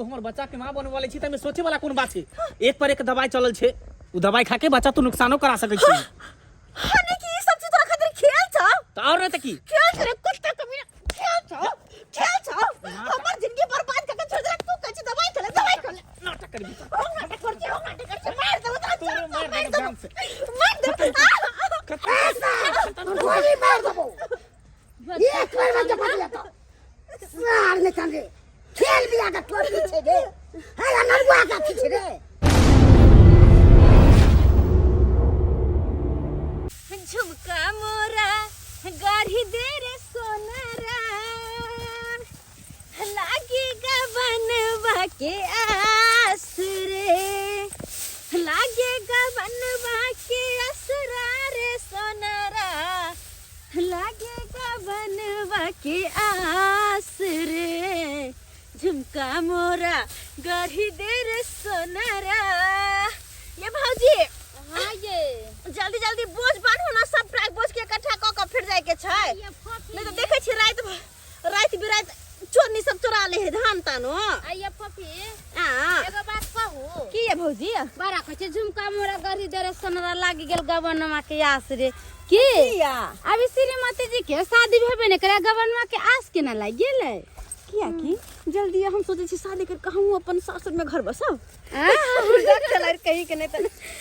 हमर बच्चा के मां बने वाले छी त में सोचे वाला कोन बात छे। एक पर एक दवाई चलल छे, उ दवाई खा के बच्चा तो नुकसानो करा सकै छी। हाने की ई सब चीज तोरा खातिर खेल छ त और न त की खेल करे कुत्ता कमीना खेल छ हमर जिंदगी बर्बाद करके छोड़ दे। तू कछ दवाई खा ले नाटक कर नाटक कर मार दे तोरो मार दे जान से मार दे गोली मार दबो एक बार में जब लेता सार ले कांगे खेल भी आगा तोड़ पीछे रे है नरवा का पीछे रे। झुमका मोरा गाढ़ी दे रे सोनारा लागेगा बनवा के आस रे लागेगा बनवा के असरा रे सोनारा लागेगा बनवा के आस रे झुमका मोरा गाढ़ी दे रे सोनारा। ये भौजी हाँ ये जल्दी जल्दी बोझ बांधो ना, सब ट्रक बोझ के इकट्ठा क के फिर जाए के छै। नहीं तो देखे छी रात बिरात चोरनी सब चोरा ले है धान तानो। आइए फफी हां एगो बात कहू की है भौजी बड़ा कहे झुमका मोरा गरी दरे सोनरा लागी गेल गवनमा के आस रे की किया अभी श्रीमती जी के शादी भेबे ने करे गवनमा के आस के ना लाग गेलै किया की जल्दी हम सोचे छी शादी कर कहूं अपन सासुर में घर बसब। चल कहीं के नहीं त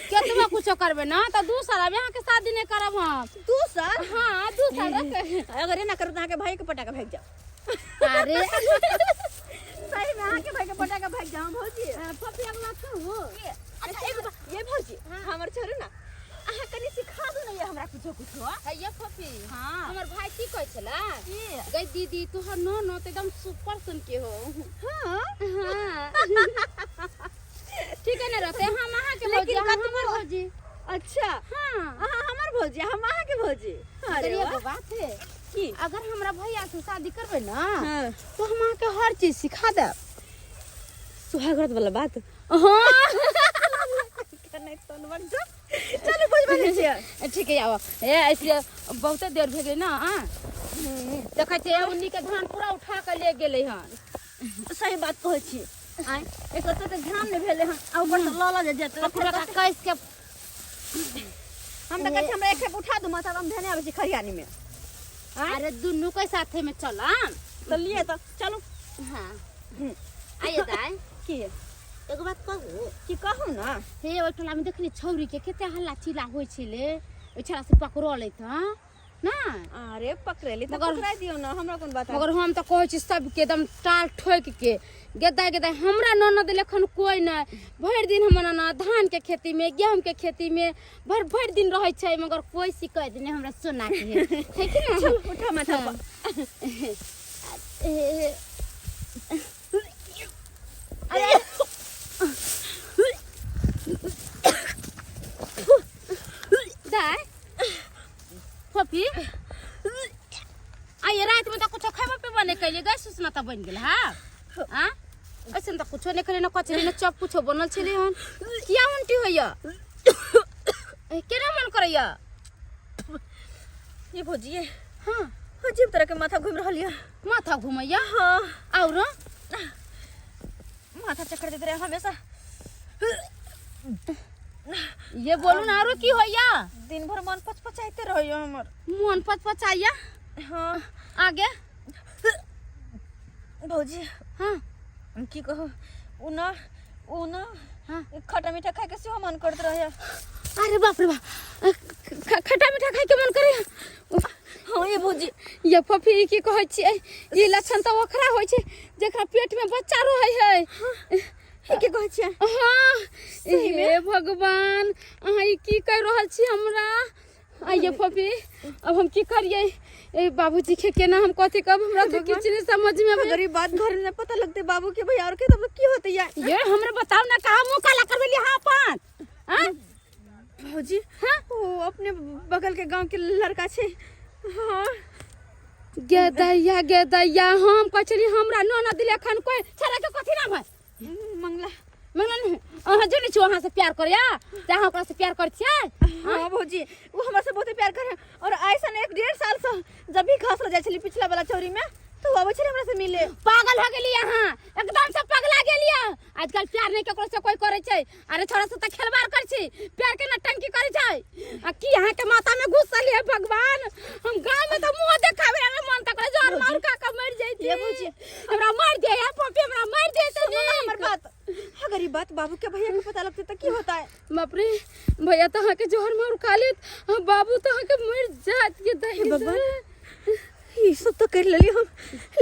केतबा कुछ करबे ना त दूसरा अब यहाँ के शादी नहीं करब हम। तू सर हाँ दूसरा अगर ना करू त के भाई के पटाका भाग जाओ। अरे सही में आके भाई के पटाका भाग जाओ भौजी। फफी एक बात कहू अच्छा ये भौजी हमर छोरू ना अहाँ कनी सिखा दो ना ये हमरा कुछो ये फफी हाँ हमर भाई की कहै छला की गई दीदी तोहर नो तो एकदम सुपर सन के हो। हां हाँ ठीक है ना रहते हम अहाँ के भौजी लेकिन हम कतबो हमर भौजी। अच्छा हाँ अहाँ हमर भौजी हम अहाँ के भौजी। अरे अरे ये वाह बात है की अगर हमरा भैया से शादी करबे ना हां तो हम अहाँ के हर चीज सिखा देब। सुहागरात वाला बात हाँ नहीं तो बन जा चलो कुछ बने छी। ठीक है आओ ए ऐसे बहुत देर भे गेलै ना हां देखै छै उन्नी के धान पूरा उठा के ले गेलै हन। सही बात कहै छी आइ एक तो के ध्यान नहीं भेले हन आ ऊपर से लला जे जेते पूरा का कैस के हम त कहै हमरा एक उठा दू माथा हम धने आबै छी खरियानी में। अरे दुनू के साथे में चलम तो लिए तो चलो हां आइए दाई की एगो बात कहू की कहू ना हे ओइ टोला में देखली छौरी के केते हल्ला चिल्ला होय छले ओइ छौरा से पकड़ले त ना। अरे पकड़ेली तो मगर- पकड़ा दियो ना हमरा कोन बात है। मगर हम त कहै छी सब के एकदम टाल ठोक के गेदा हमरा ननद लेखन कोई न भर दिन हम ना धान के खेती में गेहूं के खेती में भर दिन रहै छै मगर कोई शिकायत नहीं हमरा सुना के है कि ना। चल उठा माथा पर। अरे दाई फफी आइए रात में तो कुछ खाबे पे बने कैले गैस सुसना त बन गेल हां हां ऐसे त कुछ नहीं करे न कचरी न चप कुछ बनल छले हन किया उल्टी होइया केना मन करैया ये भौजी ये हां अजीब तरह के माथा घूम रहल है। माथा घुमैया हां और माथा चक्कर देते रहे हमेशा। ये बोलू ना और की होइया दिन भर मन पचपचाइते रहियो हमर मन पचपचाइया हां आगे भौजी हां हम की कहू उ ना हां खट्टा मीठा खाए के सेहो मन करत रहे। अरे बाप रे बाप खट्टा मीठा खाए के मन करे हां ये भौजी ये फफी की कहै छियै ई लक्षण त ओकरा होइ छै जेकरा पेट में बच्चा रहै है। हे के कहै छियै हाँ हे भगवान अहाँ ई की कर रहल छी हमरा आइए फफी अब हम की करिए ए बाबूजी के केना हम कथि कब हमरा तो किछ नहीं समझ में अगर ये बात घर में पता लगते बाबू के भैया और के तब की होते यार। ये हमरा बताओ ना कहां मुंह काला करबेली हां अपन हां भौजी हाँ? वो अपने बगल के गांव के लड़का छे। हां गेदैया हम कचरी हमरा ननद लेखन कोई छरा के कथि नाम है मंगला मंगलन अहाँ जने छी वहां से प्यार करया जहां ओकरा से प्यार कर छियै। हां भौजी वो हमरा से बहुत प्यार करे और ऐसा 1.5 साल से जब भी घास हो जाय छली पिछला वाला चौरी में तो आबै छले हमरा से मिले। पागल हो गेली यहाँ एकदम से पगला ले लिया आजकल प्यार नहीं ककरो से कोई करे छै अरे छोरा से त खेलबार कर छी प्यार के नटंकी करे छै आ की यहाँ के माथा में घुसल है भगवान हम गांव में तो मुंह देखावे रे मन तक जोर मार का मर जाई ये बुझी हमरा मार दे यार पपी हमरा मार दे सुनो ना हमर बात अगर ये बात बाबू के भैया को पता लगते तो की होता है बाप रे भैया तो के जोर मार खा लेत बाबू तो के मर जात के दही भगवान ये सब तो कर लेली हम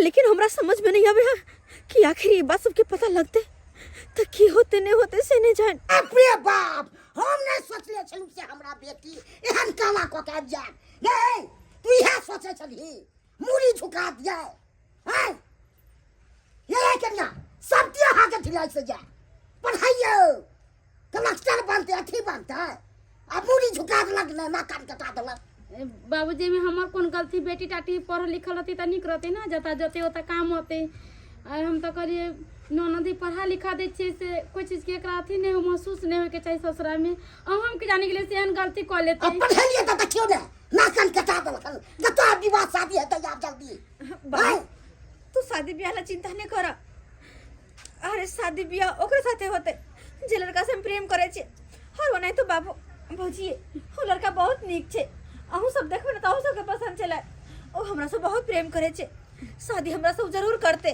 लेकिन हमरा समझ में नहीं आवे कि आखिर ये बात सबके पता लगते तो की होते नहीं होते से नहीं जान अपने बाप हम नहीं सोचले छलु से हमरा बेटी एहन काला को के जान नहीं तू यह सोचे छली मूड़ी झुका दिया हैं ये कन्या सब दिया हाथ ढिलाई से जा पढ़ाइयो कलेक्टर बनते अथी बनता अब मूड़ी झुका देलक ना ना कान कटा देलक बाबूजी में हमार कौन गलती बेटी टाटी पढ़ लिखल रहती त निक रहती ना जता जते होता काम होते और हम तो करिए ननदी पढ़ा लिखा दे छे से कोई चीज के एकरा अथी नहीं महसूस नहीं होए के चाहिए ससुराल में और हम के जाने के लिए से एहन गलती कर लेते अब पढ़ाइए तो क्यों ना कान कटा देलक जब तो विवाह शादी है तो आप जल्दी बाबू तू शादी ब्याह ला चिंता नहीं कर अरे शादी ब्याह ओकरे साथे होते जे लड़का से हम प्रेम करे छे और वो नहीं तो बाबू भौजी वो लड़का बहुत नीक छे अहू सब देखबे ना तो अहू सब के पसंद चला ओ हमरा से बहुत प्रेम करे छे शादी हमरा से जरूर करते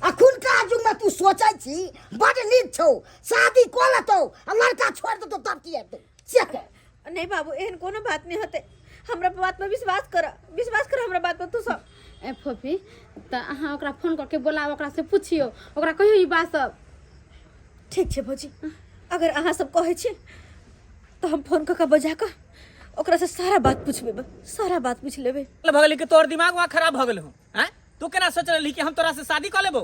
अखुन का जुग में तू सोचै छी बड़ नीक छौ शादी को लेतो लड़का छोड़ दे तो तब की हेतै चेक नहीं बाबू एहन कोनो बात नहीं होते हमरा बात में विश्वास कर हमरा बात पर तू सब ए फोफी त अहाँ ओकरा फोन करके बोलाओ ओकरा से पूछियो ओकरा कहियो ई बात सब ठीक छे भौजी अगर अहाँ सब कहे छे तो हम फोन करके बजा कर ओकरा से सारा बात पूछ लेबे भगली के तोर दिमाग वहाँ खराब भ गेल हो हैं तू केना सोच रही कि हम तोरा से शादी कर लेबो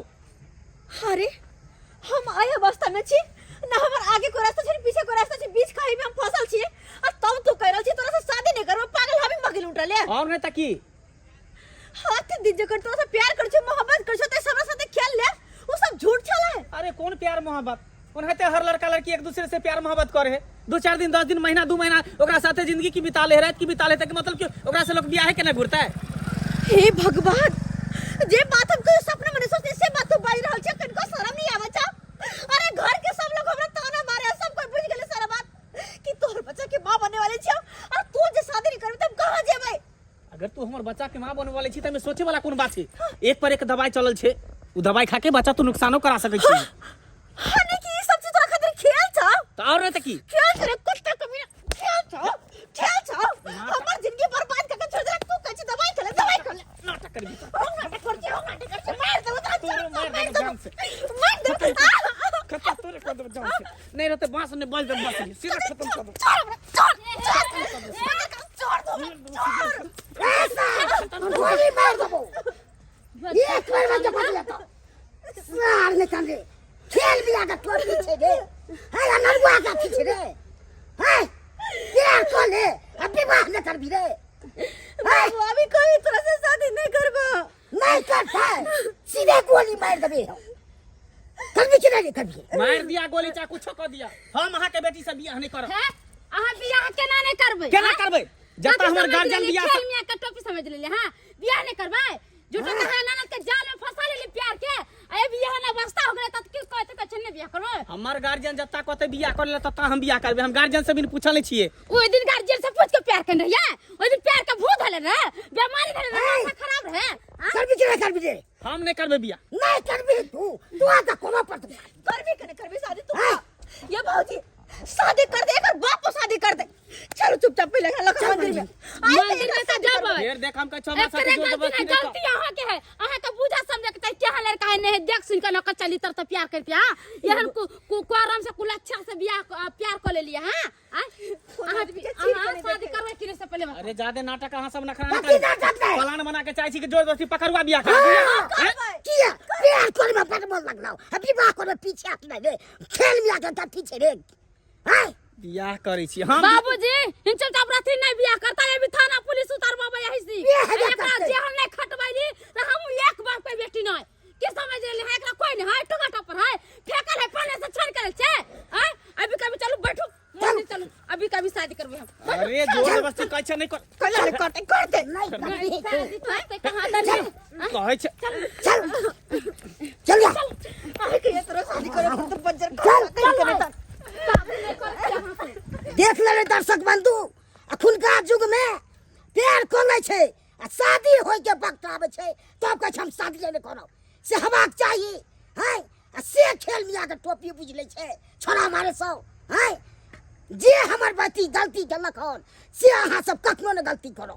अरे हम आय अवस्था में छी ना हमर आगे को रास्ता छै पीछे को रास्ता छै बीच खाई में हम फसल छी और तब तू कह रहल छी तोरा से शादी नहीं करबो पागल हबी मगिल उठा ले और नहीं तकी हाथ दिन जकर तोरा से प्यार कर छ मोहब्बत कर छ ते हमरा साथे खेल ले वो सब झूठ छले अरे कौन प्यार मोहब्बत उन्हें हर लड़का लड़की एक दूसरे से प्यार मोहब्बत करे है 2-4 दिन 10 दिन महीना 2 महीना ओकरा साथे जिंदगी की बिता ले रात की बिता ले तक मतलब कि ओकरा से लोग बियाह के ना घुरता है हे भगवान जे बात हम कोई सपना में सोचते से बात तो बाज रहल छ कनको शर्म नहीं आवे छ अरे घर के सब लोग हमरा ताना मारे सब कोई बुझ गेले सारा बात कि तोहर बच्चा के मां बने वाले छ और तू जे शादी नहीं करबे तब कहां जेबै अगर तू हमर बच्चा के मां बने वाले छी त में सोचे वाला कोन बात छै एक पर एक दवाई चलल छै उ दवाई खा के बच्चा तू नुकसानो करा सकै छी हाने की सब चीज तोरा खातिर खेल छ तो और नहीं तकी खेल रे कुत्ता कभी खेल छ हमर जिंदगी बर्बाद करके छोड़ दे तू कछ दवाई खा ले नाटक कर भी नाटक कर छ मार दे मार दे जान से खत्म तोरे कर दे जान से नहीं रहते बांस ने बज दे बांस सीधा खत्म कर दो गोली मार दबो एक बार में जब लेता सार ने कांदे खेल भी आगा तोर पीछे रे है नरवा का पीछे रे है यार कौन है अभी बात न कर भी रे बाबू अभी कोई तरह से शादी नहीं करबो नहीं करता सीधे गोली मार दबे कभी के नहीं कभी मार दिया गोली चा कुछ कर दिया हम अहाँ के बेटी से बियाह नहीं करब है अहाँ बियाह केना नहीं करबै केना करबै जब तक हमर गार्जियन बियाह खेल में के टोपी समझ लेले हां बियाह नहीं करबै झूठा कहा ननद के जाल में फंसा लेली प्यार के ए बियाह ना वास्ता हो गए त की कहते के छने बियाह करबै हमर गार्जियन जब तक कहते बियाह कर ले तब तक हम बियाह करबे हम गार्जियन से भी पूछल नहीं छिए ओइ दिन गार्जियन से पूछ के प्यार कर रहिया ओइ दिन प्यार का भूत हले रे बीमारी धरे रे माथा खराब रहे कर भी रे हम नहीं करबे बियाह नहीं कर भी तू आजा कोनो पर करबी शादी तू ये भौजी शादी कर दे एक बाप को शादी कर दे चलो चुपचाप पे लगा मंदिर में मंदिर में से जब फिर देख हम का 6 मास से जो गलती अहाँ के है अहाँ के बुझा समझ के क्या लड़का है नहीं देख सुन के न चली तर तो प्यार करके हां यहन को आराम से कुल अच्छा से बियाह प्यार कर ले लिया हां अहाँ शादी करवे कि से पहले अरे ज्यादा नाटक कहां सब नखरा कर प्लान बना के चाहे छी कि जोर दोस्ती पकड़वा बियाह कर किया प्यार कर में बड़ मन लगना अभी बात कर पीछे हट नहीं रे खेल में आके त पीछे रे हां बियाह करै छी हम बाबूजी इन चलता अपराधी नहीं बियाह करता है भी थाना पुलिस उतार बाबा यही सी एकरा जेहन नहीं खटबैली त हम एक बार पे बेटी नहीं के समझ ले है एकरा कोई नहीं है टुकटा पर है फेकल है पानी से छन कर छे हैं अभी कभी चलो बैठो मंदिर चलो अभी कभी शादी करबे हम अरे जोर दोस्ती कहै छै नहीं कर कला ले करते करते नहीं नहीं, करती शादी तो ऐसे कहाँ दनी कहै छै चल चल जा अरे के तरह शादी करे तो बंजर चल, करे तो देख ले रे दर्शक बंधु अखुनका युग में प्यार कोनै छै आ शादी होय के वक्त आबै छै तब कहै छै हम शादी ले करब से हेबाक चाही हैं आ से खेल मिया के टोपी बुझ ले छै छोरा मारे सब हैं जे हमर बेटी गलती केलक हन से अहाँ सब कखनो ने गलती करो